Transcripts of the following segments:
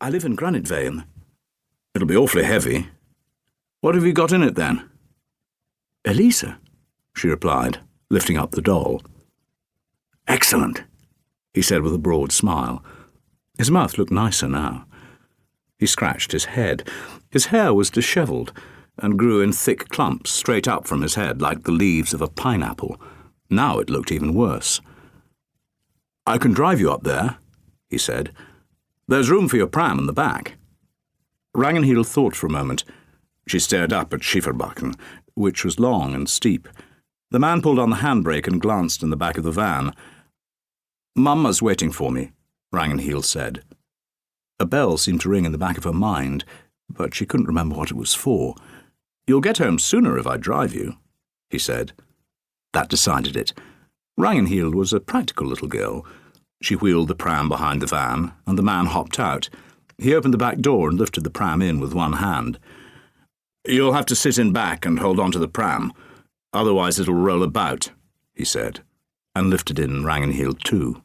I live in Granite Vane. It'll be awfully heavy. What have you got in it, then? Elisa, she replied, lifting up the doll. Excellent, he said with a broad smile. His mouth looked nicer now. He scratched his head. His hair was dishevelled and grew in thick clumps straight up from his head like the leaves of a pineapple. Now it looked even worse. I can drive you up there, he said. There's room for your pram in the back. Ragnhild thought for a moment. She stared up at Schieferbakken, which was long and steep. The man pulled on the handbrake and glanced in the back of the van. Mamma's waiting for me, Ragnhild said. A bell seemed to ring in the back of her mind, but she couldn't remember what it was for. You'll get home sooner if I drive you, he said. That decided it. Ragnhild was a practical little girl. She wheeled the pram behind the van, and the man hopped out. He opened the back door and lifted the pram in with one hand. You'll have to sit in back and hold on to the pram. Otherwise it'll roll about, he said, and lifted in Ragnhild too.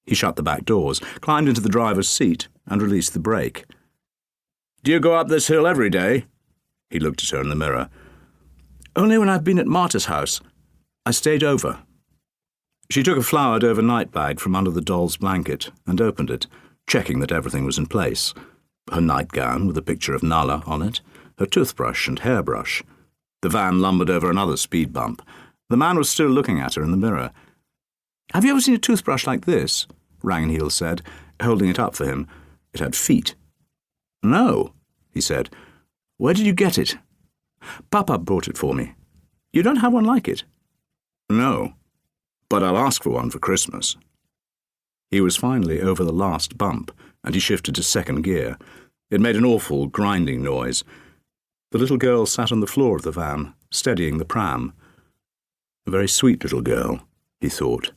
He shut the back doors, climbed into the driver's seat, and released the brake. Do you go up this hill every day? He looked at her in the mirror. Only when I've been at Marta's house. I stayed over. She took a flowered overnight bag from under the doll's blanket and opened it, checking that everything was in place. Her nightgown with a picture of Nala on it, her toothbrush and hairbrush. The van lumbered over another speed bump. The man was still looking at her in the mirror. Have you ever seen a toothbrush like this? Ragnhild said, holding it up for him. It had feet. No, he said. Where did you get it? Papa brought it for me. You don't have one like it? No, but I'll ask for one for Christmas. He was finally over the last bump, and he shifted to second gear. It made an awful grinding noise. The little girl sat on the floor of the van, steadying the pram. A very sweet little girl, he thought,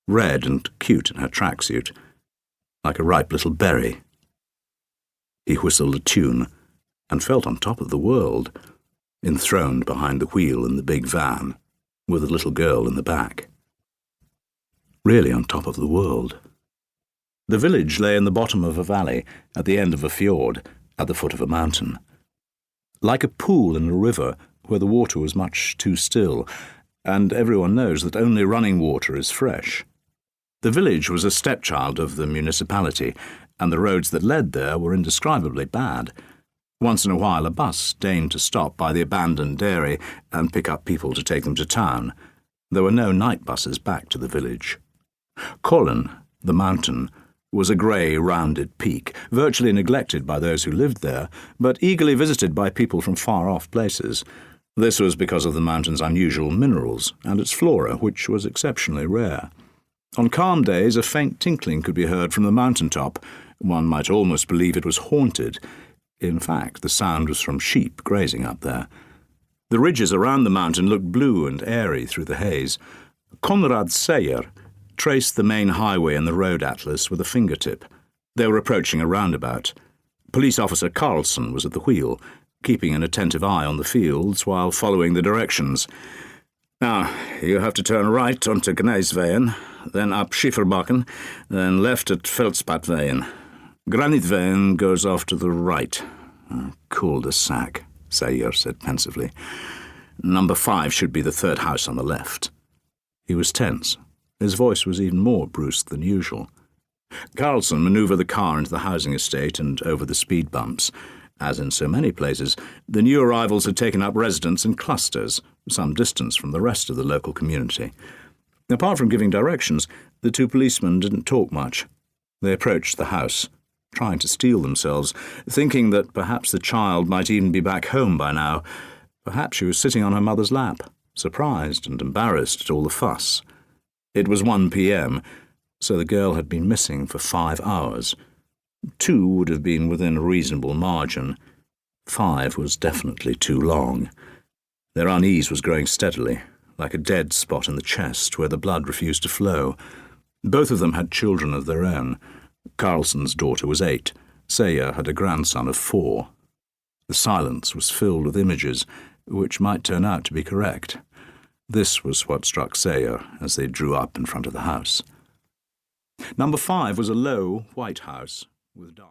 red and cute in her tracksuit, like a ripe little berry. He whistled a tune and felt on top of the world, enthroned behind the wheel in the big van, with a little girl in the back. Really on top of the world. The village lay in the bottom of a valley, at the end of a fjord, at the foot of a mountain. Like a pool in a river where the water was much too still, and everyone knows that only running water is fresh. The village was a stepchild of the municipality, and the roads that led there were indescribably bad. Once in a while a bus deigned to stop by the abandoned dairy and pick up people to take them to town. There were no night buses back to the village. Kollen, the mountain, was a grey, rounded peak, virtually neglected by those who lived there, but eagerly visited by people from far-off places. This was because of the mountain's unusual minerals and its flora, which was exceptionally rare. On calm days, a faint tinkling could be heard from the mountain-top. One might almost believe it was haunted. In fact, the sound was from sheep grazing up there. The ridges around the mountain looked blue and airy through the haze. Konrad Sejer traced the main highway in the road atlas with a fingertip. They were approaching a roundabout. Police officer Karlsson was at the wheel, keeping an attentive eye on the fields while following the directions. Now, you have to turn right onto Gneisveien, then up Schieferbakken, then left at Veldspadveien. Granitveien goes off to the right. Cul-de-sac, Sejer said pensively. Number 5 should be the third house on the left. He was tense. His voice was even more brusque than usual. Karlsson manoeuvred the car into the housing estate and over the speed bumps. As in so many places, the new arrivals had taken up residence in clusters, some distance from the rest of the local community. Apart from giving directions, the two policemen didn't talk much. They approached the house, trying to steel themselves, thinking that perhaps the child might even be back home by now. Perhaps she was sitting on her mother's lap, surprised and embarrassed at all the fuss. It was 1 p.m., so the girl had been missing for 5 hours. 2 would have been within a reasonable margin. 5 was definitely too long. Their unease was growing steadily, like a dead spot in the chest where the blood refused to flow. Both of them had children of their own. Karlsson's daughter was 8. Sejer had a grandson of 4. The silence was filled with images, which might turn out to be correct. This was what struck Sejer as they drew up in front of the house. Number 5 was a low, white house with dark